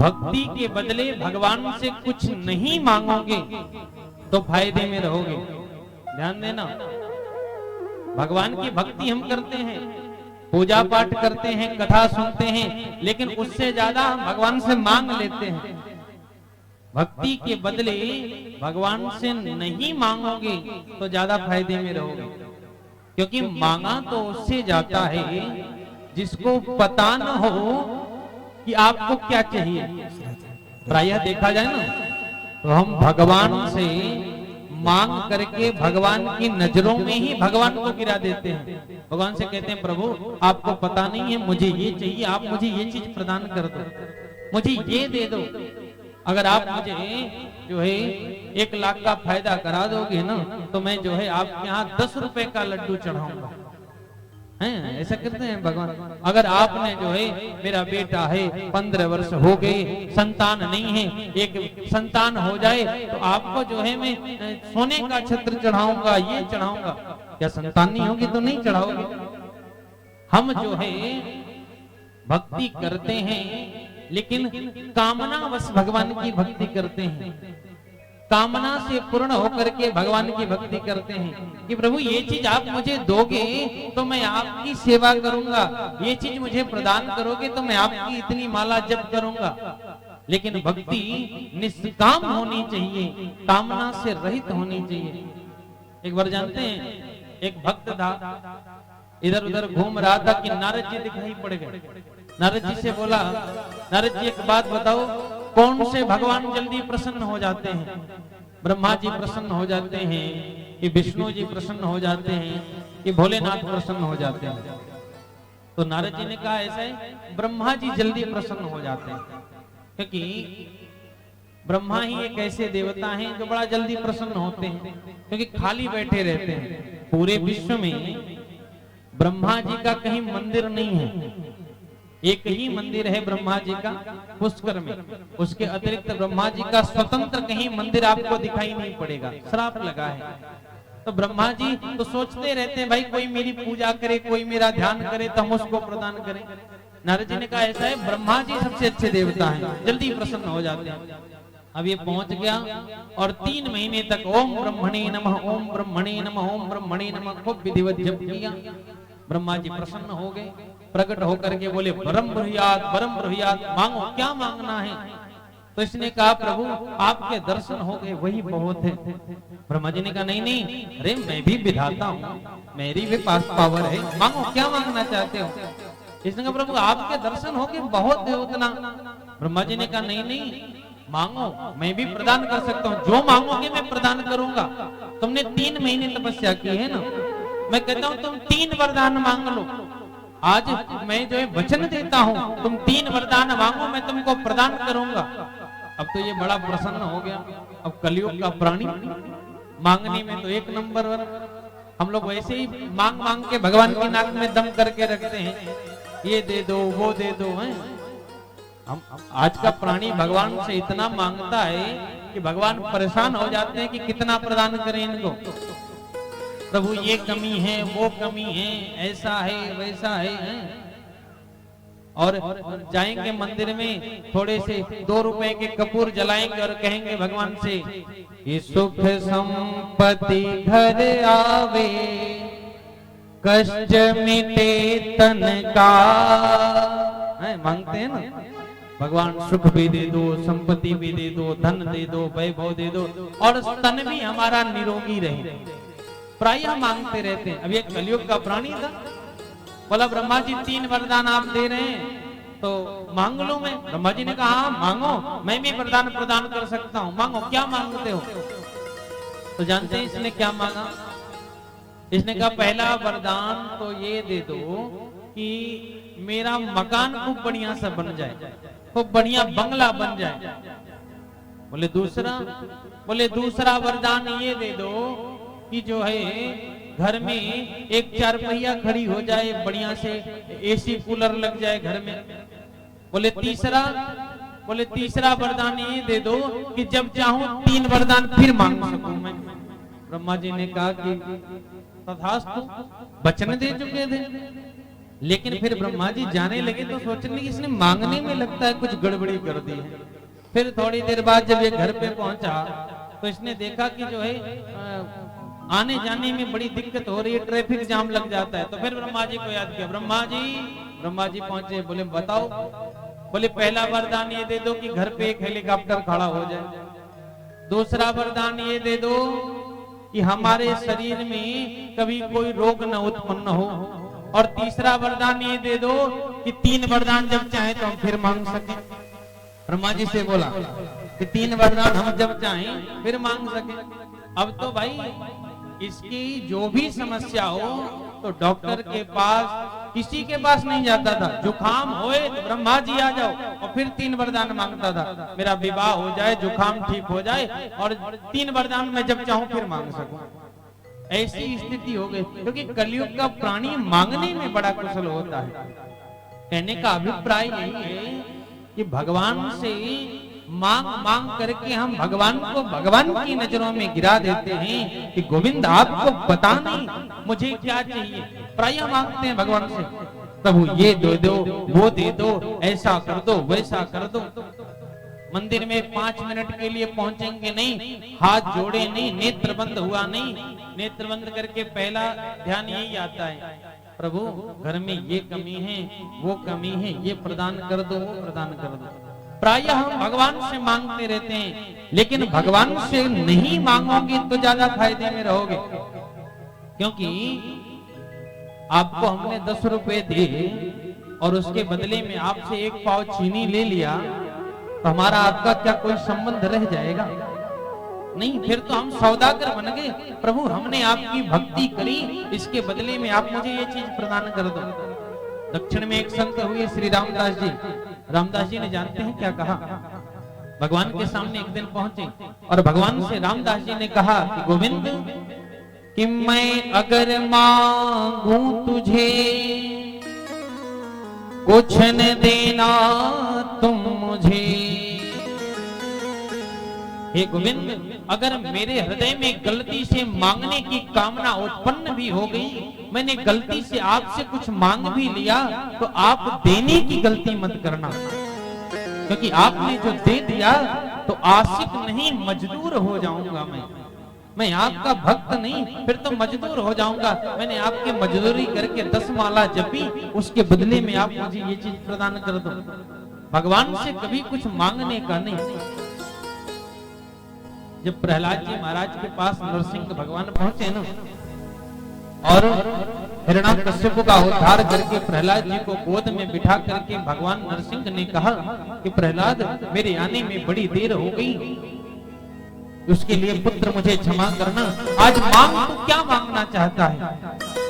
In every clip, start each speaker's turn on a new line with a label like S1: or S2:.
S1: भक्ति के बदले भगवान से कुछ नहीं मांगोगे तो फायदे में रहोगे। ध्यान देना, भगवान की भक्ति हम करते हैं, पूजा पाठ करते हैं, कथा सुनते हैं, लेकिन उससे ज्यादा हम भगवान से मांग लेते हैं। भक्ति के बदले भगवान से नहीं मांगोगे तो ज्यादा फायदे में रहोगे, क्योंकि मांगा तो उससे जाता है जिसको पता न हो कि आपको क्या चाहिए। प्रायः देखा जाए ना तो हम भगवान से मांग करके भगवान की नजरों में ही भगवान को गिरा देते हैं। भगवान से कहते हैं प्रभु आपको पता नहीं है मुझे ये चाहिए, आप मुझे ये चीज प्रदान कर दो, मुझे ये दे दो। अगर आप मुझे जो है 1 लाख का फायदा करा दोगे ना तो मैं जो है आपके यहाँ 10 रुपए का लड्डू चढ़ाऊंगा। हैं ऐसा करते हैं भगवान। अगर आपने जो है मेरा बेटा है 15 वर्ष हो गए, संतान नहीं है, एक संतान हो जाए तो आपको जो है मैं सोने का छत्र चढ़ाऊंगा, ये चढ़ाऊंगा। क्या संतान नहीं होगी तो नहीं चढ़ाओगे? हम जो है भक्ति करते हैं लेकिन कामनावश भगवान की भक्ति करते हैं, कामना से पूर्ण होकर के भगवान की भक्ति करते हैं कि प्रभु ये चीज आप मुझे दोगे तो मैं आपकी सेवा करूंगा, ये चीज मुझे प्रदान करोगे तो मैं आपकी इतनी माला जप करूंगा। लेकिन भक्ति निष्काम होनी चाहिए, कामना से रहित होनी चाहिए। एक बार जानते हैं एक भक्त था, इधर उधर घूम रहा था कि नारद जी दिखाई पड़ गए। नारद जी से बोला, नारद जी एक बात बताओ, कौन से भगवान जल्दी प्रसन्न हो जाते हैं? ब्रह्मा जी प्रसन्न हो जाते हैं कि विष्णु जी प्रसन्न हो जाते हैं कि भोलेनाथ प्रसन्न हो जाते हैं? तो नारद जी ने कहा ऐसा है, ब्रह्मा जी जल्दी प्रसन्न हो जाते हैं, क्योंकि ब्रह्मा ही एक ऐसे देवता हैं जो बड़ा जल्दी प्रसन्न होते हैं, क्योंकि खाली बैठे रहते हैं। पूरे विश्व में ब्रह्मा जी का कहीं मंदिर नहीं है, एक ही मंदिर है ब्रह्मा जी का पुष्कर में, उसके अतिरिक्त ब्रह्मा जी का स्वतंत्र कहीं मंदिर आपको दिखाई नहीं पड़ेगा, श्राप लगा है। तो ब्रह्मा जी तो सोचते रहते हैं भाई कोई मेरी पूजा करे, कोई मेरा ध्यान करे तो हम उसको प्रदान करें। नारद जी ने कहा ऐसा है, ब्रह्मा जी सबसे अच्छे देवता हैं, जल्दी प्रसन्न हो जाते हैं। अब ये पहुंच गया और 3 महीने तक ओम ब्रह्मणे नमः, ओम ब्रह्मणे नमः, ओम ब्रह्मणे नमः खूब विधिवत जप किया। ब्रह्मा जी प्रसन्न हो गए, प्रकट होकर के बोले परम ब्रह्यात, परम ब्रह्यात, मांगो क्या मांगना है? तो इसने कहा प्रभु आपके दर्शन हो गए वही बहुत है। ब्रह्मा जी ने कहा नहीं नहीं, अरे मैं भी विधाता हूँ, मेरी भी पास पावर है, मांगो क्या मांगना चाहते हो? इसने कहा प्रभु आपके दर्शन हो गए बहुत है उतना। ब्रह्मा जी ने कहा नहीं नहीं, मांगो मैं भी प्रदान कर सकता हूँ, जो मांगोगे मैं प्रदान करूंगा। तुमने 3 महीने तपस्या की है ना, मैं कहता हूँ तुम 3 वरदान मांग लो। आज मैं जो है वचन देता हूँ, तुम 3 वरदान मांगो मैं तुमको प्रदान करूंगा। अब तो ये बड़ा प्रसन्न हो गया। अब कलयुग का प्राणी मांगने में तो 1 नंबर। हम लोग वैसे ही मांग मांग के भगवान की नाक में दम करके रखते हैं, ये दे दो वो दे दो। हैं हम आज का प्राणी भगवान से इतना मांगता है कि भगवान परेशान हो जाते हैं कि कितना प्रदान करें इनको। प्रभु ये कमी है वो कमी है, ऐसा है वैसा है। और जाएंगे मंदिर में थोड़े से 2 रुपए के कपूर जलाएंगे और कहेंगे भगवान से कि सुख संपत्ति घर आवे, कष्ट मिटे तन का। मांगते हैं ना भगवान सुख भी दे दो, संपत्ति भी दे दो, धन दे दो, वैभव दे दो और तन भी हमारा निरोगी रहे। प्रायः मांगते रहते हैं। अब ये कलयुग का प्राणी था, बोला ब्रह्मा जी 3 वरदान आप दे रहे हैं तो मांग लो। मैं ब्रह्मा जी ने कहा हाँ मांगो, मैं भी वरदान प्रदान कर सकता हूँ, मांगो क्या मांगते हो? तो जानते हैं इसने क्या मांगा? इसने कहा पहला वरदान तो ये दे दो कि मेरा मकान खूब बढ़िया सा बन जाए, खूब बढ़िया बंगला बन जाए। बोले दूसरा वरदान ये दे दो कि जो है घर में एक 4 पहिया खड़ी हो जाए, बढ़िया से एसी कूलर लग जाए घर में। बोले तीसरा वरदान ये दे दो कि जब चाहूं 3 वरदान फिर मांग सकूं मैं। ब्रह्मा जी ने कहा कि तथास्तु, वचन दे चुके थे। लेकिन फिर ब्रह्मा जी जाने लगे तो सोचने कि इसने मांगने में लगता है कुछ गड़बड़ी कर दी है। फिर थोड़ी देर बाद जब ये घर पे पहुंचा तो इसने देखा कि जो है आने जाने में बड़ी दिक्कत हो रही है, ट्रैफिक जाम लग जाता है। तो फिर ब्रह्मा जी को याद किया। ब्रह्मा जी पहुंचे, बोले बताओ। बोले पहला वरदान ये दे दो कि घर पे एक हेलीकॉप्टर खड़ा हो जाए। दूसरा वरदान ये दे दो कि हमारे शरीर में कभी कोई रोग न उत्पन्न हो। और तीसरा वरदान ये दे दो कि 3 वरदान जब चाहे तो हम फिर मांग सके। ब्रह्मा जी से बोला कि 3 वरदान हम जब चाहें फिर मांग सके। अब तो भाई इसकी जो भी समस्या हो तो डॉक्टर के पास किसी के पास नहीं जाता था। जुकाम होए तो ब्रह्मा जी आ जाओ और फिर 3 वरदान मांगता था। मेरा विवाह हो जाए, जुकाम ठीक हो जाए और 3 वरदान मैं जब चाहूं फिर मांग सकूं। ऐसी स्थिति हो गई क्योंकि कलयुग का प्राणी मांगने में बड़ा कुशल होता है। कहने का अभिप्राय यही है कि भगवान से मांग मांग करके हम भगवान को भगवान की नजरों में गिरा देते हैं कि गोविंद आपको पता नहीं मुझे क्या चाहिए। प्राय मांगते हैं भगवान से, प्रभु ये दे दो, वो दे दो, ऐसा कर दो, वैसा कर दो। मंदिर में 5 मिनट के लिए पहुंचेंगे नहीं, हाथ जोड़े नहीं, नेत्र बंद हुआ नहीं। नेत्र बंद करके पहला ध्यान यही आता है, प्रभु घर में ये कमी है, वो कमी है, ये प्रदान कर दो, वो प्रदान कर दो। प्रायः हम भगवान से मांगते रहते हैं, लेकिन भगवान से नहीं मांगोगे तो ज्यादा फायदे में रहोगे। क्योंकि आपको हमने 10 रुपए दिए और उसके बदले में आपसे 1 पाव चीनी ले लिया तो हमारा आपका क्या कोई संबंध रह जाएगा? नहीं, फिर तो हम सौदागर बन गए। प्रभु हमने आपकी भक्ति करी, इसके बदले में आप मुझे ये चीज प्रदान कर दो। दक्षिण में एक संत हुए श्री रामदास जी। रामदास जी ने जानते हैं क्या कहा? भगवान के सामने एक दिन पहुंचे और भगवान से रामदास जी ने कहा कि गोविंद कि मैं अगर मांगू तुझे कुछ न देना तुम मुझे। हे गोविंद अगर मेरे हृदय में गलती से मांगने की कामना उत्पन्न भी हो गई, मैंने गलती से आपसे कुछ मांग भी लिया, तो आप देने की गलती मत करना। क्योंकि आपने जो दे दिया तो आशिक नहीं मजदूर हो जाऊंगा मैं आपका भक्त नहीं, फिर तो मजदूर हो जाऊंगा। मैंने आपके मजदूरी करके 10 माला जपी, उसके बदले में आप मुझे ये चीज प्रदान कर दो। भगवान से कभी कुछ मांगने का नहीं। जब प्रहलाद जी महाराज के पास नरसिंह भगवान पहुंचे ना और हिरण्याकश्यप का उद्धार करके प्रहलाद जी को गोद में बिठा करके भगवान नरसिंह ने कहा कि प्रहलाद मेरे आने में बड़ी देर हो गई, उसके लिए पुत्र मुझे क्षमा करना। आज मांग तो क्या मांगना चाहता है?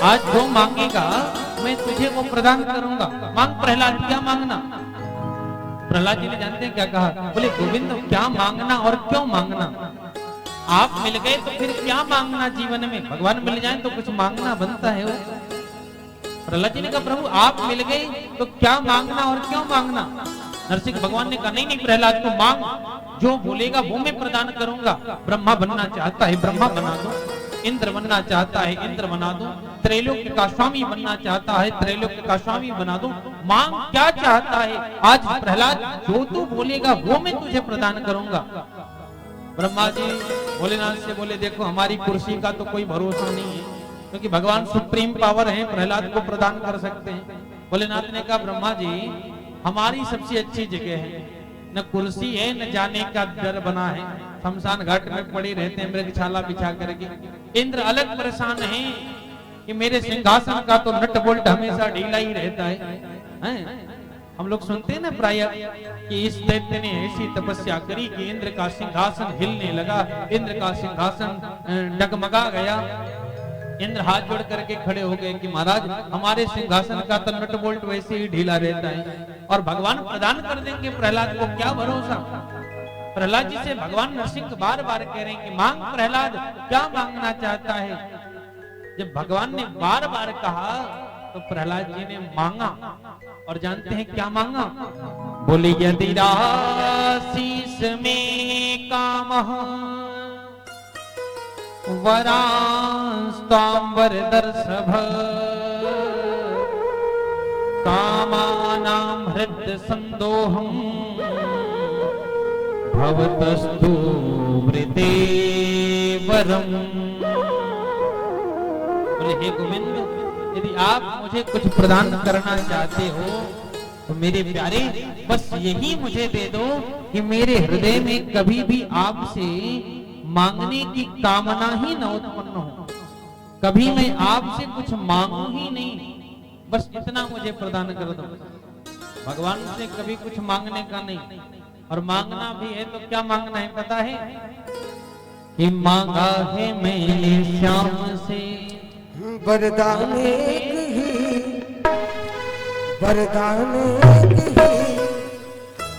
S1: आज जो मांगेगा मैं तुझे वो प्रदान करूंगा। मांग प्रहलाद, क्या मांगना? प्रहलाद जी ने जानते हैं क्या कहा? बोले गोविंद क्या मांगना और क्यों मांगना? आप मिल गए तो फिर क्या मांगना जीवन में? भगवान मिल जाए तो कुछ मांगना बनता है वो। प्रहलाद जी ने कहा प्रभु आप मिल गए तो क्या मांगना और क्यों मांगना? नरसिंह भगवान ने कहा नहीं प्रहलाद को मांग, जो बोलेगा वो मैं प्रदान करूंगा। ब्रह्मा बनना चाहता है ब्रह्मा बना दो, इंद्र बनना चाहता है इंद्र बना दो, त्रैलोक्य का स्वामी बनना चाहता है त्रैलोक्य का स्वामी बना दो। मांग क्या चाहता है? आज प्रहलाद जो तू बोलेगा वो मैं तुझे प्रदान करूंगा। ब्रह्मा जी भोलेनाथ से बोले देखो हमारी कुर्सी का तो कोई भरोसा नहीं है, क्योंकि भगवान सुप्रीम पावर है, प्रहलाद को प्रदान कर सकते हैं। भोलेनाथ ने कहा ब्रह्मा जी हमारी सबसे अच्छी जगह है, न कुर्सी है न जाने का डर बना है, शमशान घाट में पड़े रहते हैं मृगशाला बिछा करके। इंद्र अलग परेशान है कि मेरे सिंहासन का तो नट बोल्ट हमेशा ढीला ही रहता है। हम लोग सुनते हैं ना प्राय कि इस दैत्य ने ऐसी तपस्या करी कि इंद्र का सिंहासन हिलने लगा, इंद्र का सिंहासन डगमगा गया। इंद्र हाथ जोड़ करके खड़े हो गए कि महाराज हमारे सिंहासन का तो नट बोल्ट वैसे ही ढीला रहता है और भगवान प्रदान कर देंगे प्रहलाद को, क्या भरोसा। प्रहलाद जी से भगवान नरसिंह बार बार कह रहे हैं कि मांग प्रहलाद क्या मांगना चाहता है। जब भगवान ने बार बार कहा तो प्रहलाद जी ने मांगा, और जानते हैं क्या मांगा? बोले यदि राशीस में कामः वरांस्तां वरदर्शभ कामानां हृद संदोहम भवतस्तु मृते वरम। बोले हे गोविंद, यदि आप मुझे कुछ प्रदान करना चाहते हो तो मेरे प्यारे बस यही मुझे दे दो कि मेरे हृदय में कभी भी आपसे मांगने की कामना ही न उत्पन्न हो, कभी मैं आपसे कुछ मांगू ही नहीं, बस इतना मुझे प्रदान कर दो। भगवान से कभी कुछ मांगने का नहीं, और मांगना भी है तो क्या मांगना है पता है कि मांगा है मैंने श्याम से
S2: वरदान एक ही, वरदान एक ही,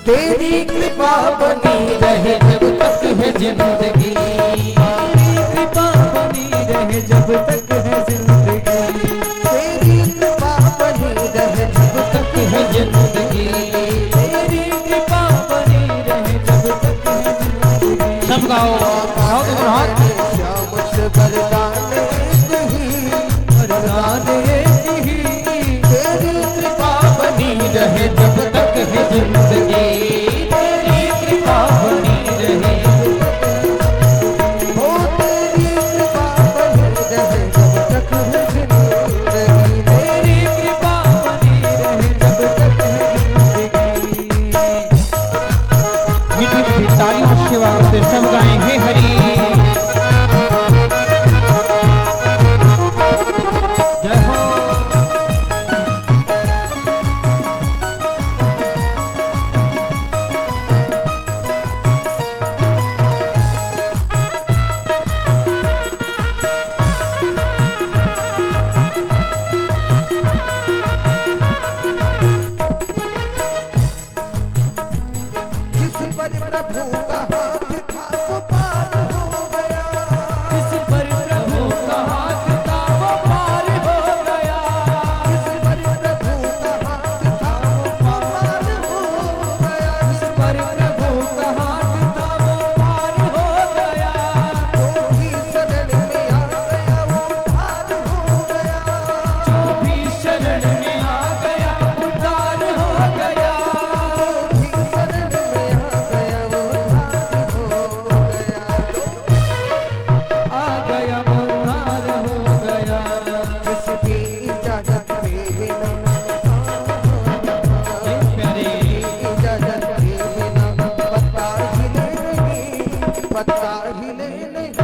S2: तेरी कृपा बनी रहे जब तक है जिंदगी, तेरी कृपा बनी रहे जब तक है जिंदगी, तेरी कृपा बनी रहे जब तक है जिंदगी, तेरी कृपा बनी रहे जब तक है जिंदगी।
S1: सब गाओ, गाओ तो हाथ।
S2: श्याम से वरदान एक ही, वरदान एक ही, तेरी कृपा बनी रहे जब तक है जिंदगी, तेरी कृपा बनी रहे, ओ तेरी कृपा बनी रहे जब तक है जिंदगी, तेरी कृपा बनी रहे जब तक है जिंदगी।
S1: मीठी मीठी तालियों के वास्ते सब गाएं हे हरि। जय हो।
S2: जिस पर प्रभु का हाथ था वो पार हो गया, जिस पर प्रभु का हाथ था वो पार हो गया, जिस पर प्रभु का हाथ था वो पार हो गया, जिस पर प्रभु का हाथ था वो पार हो गया, जो भी शरण में आ गया वो पार हो गया, जो भी शरण में आ गया वो पार हो गया, जो भी शरण में आ गया वो पार हो गया, आ गया वो पार हो गया, जिसकी इजाजत के बिना,
S1: प्यारे
S2: इजाजत के बिना पत्ता हिले नहीं, पत्ता हिले नहीं,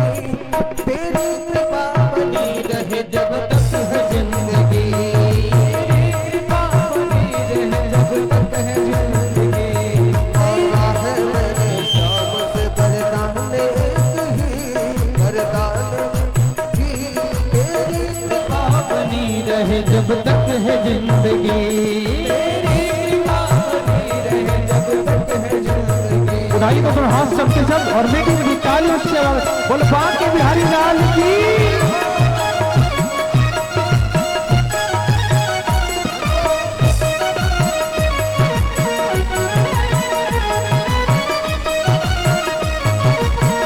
S2: तेरी कृपा बनी रहे जब तक है जिंदगी, तेरी कृपा बनी रहे जब तक है जिंदगी। मांगा है मैंने श्याम से वरदान एक ही, वरदान ही, तेरी कृपा बनी रहे जब तक है जिंदगी, तेरी कृपा बनी रहे जब तक है जिंदगी।
S3: उठाइए तो थोड़ा हाथ सबके सब और मीठी मीठी तालियों से बोल बांके बिहारी लाल की।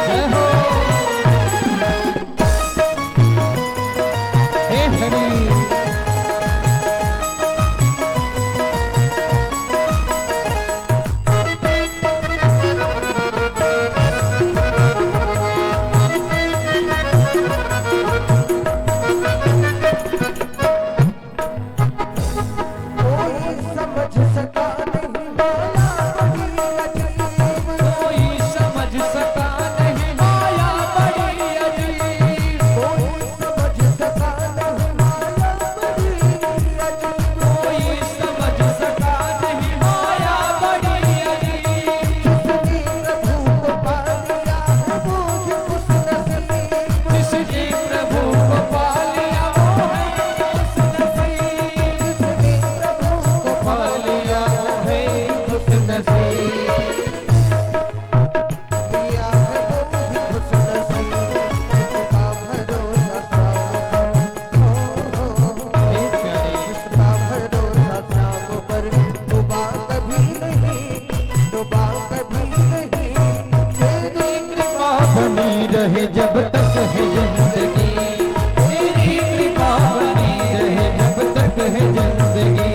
S1: जय हो। हे हरि।
S2: कोई समझ सका नहीं माया बड़ी अजीब, कोई समझ सका नहीं माया बड़ी अजीब, कोई समझ सका नहीं माया बड़ी अजीब, कोई समझ सका नहीं माया बड़ी अजीब, जिसने प्रभु को पा लिया है वो है खुश नसीब, जिसने प्रभु को पा लिया वो है खुश नसीब, जिसने प्रभु को पा लिया वो है खुश नसीब, दिया है वो भी खुश नसीब, जिसका भरोसा शाम पर डूबा कभी नहीं, डूबा कभी नहीं, तेरी कृपा बनी रहे जब तक है जिंदगी, तेरी कृपा बनी रहे जब तक है जिंदगी।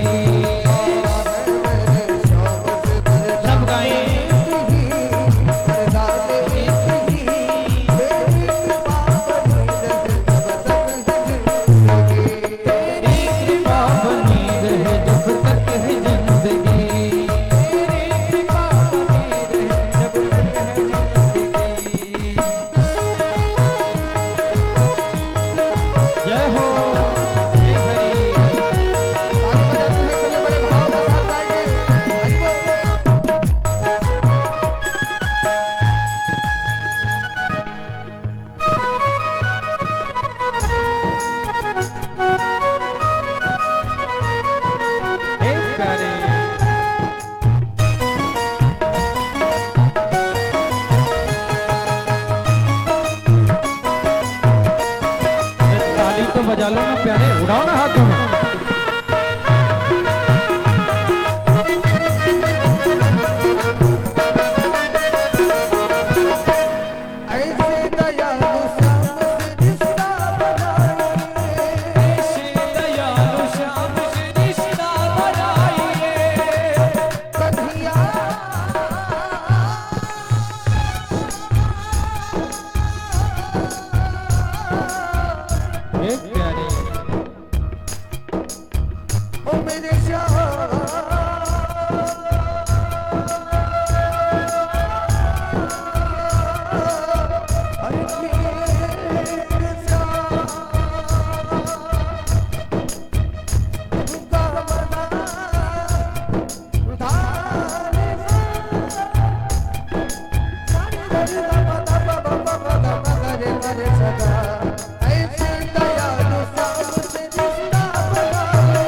S2: हर जगह ऐसे दयालु श्याम से रिश्ता बनाइए,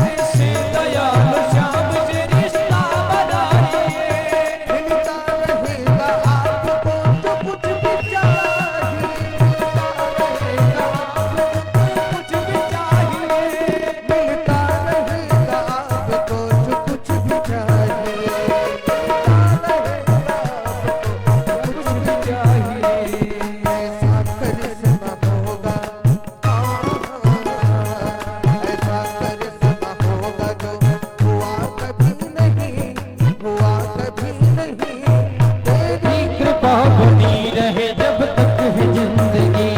S3: ऐसे दयालु श्याम से रिश्ता बनाइए।
S2: मिलता रहेगा आपको जो कुछ भी चाहिए, मिलता रहेगा
S3: कुछ भी चाहिए,
S2: मिलता रहेगा आपको जो कुछ भी चाहिए,
S3: कुछ भी चाहिए।
S2: ऐसा करिश्मा होगा, ऐसा करिश्मा होगा जो हुआ कभी नहीं, हुआ कभी नहीं। तेरी
S1: कृपा बनी रहे जब तक है जिंदगी,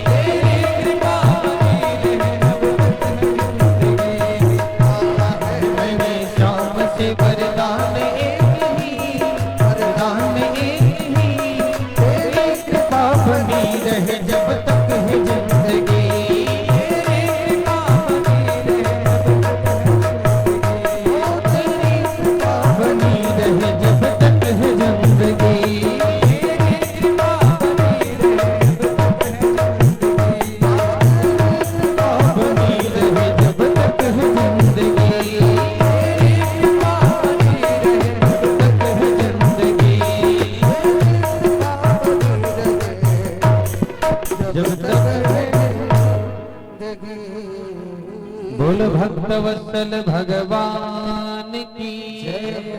S3: तेरी कृपा बनी रहे जब तक है जिंदगी।
S1: मैंने श्याम से वरदान एक ही, वरदान एक ही, तेरी कृपा बनी रहे जब तक है जिंदगी,
S3: तेरी कृपा बनी रहे जब तक है जिंदगी।
S1: तेरी कृपा बनी रहे जब तक है जिंदगी,
S3: तेरी कृपा बनी रहे जब तक है जिंदगी।
S1: जब तक बोल भक्त वत्सल भगवान की जय।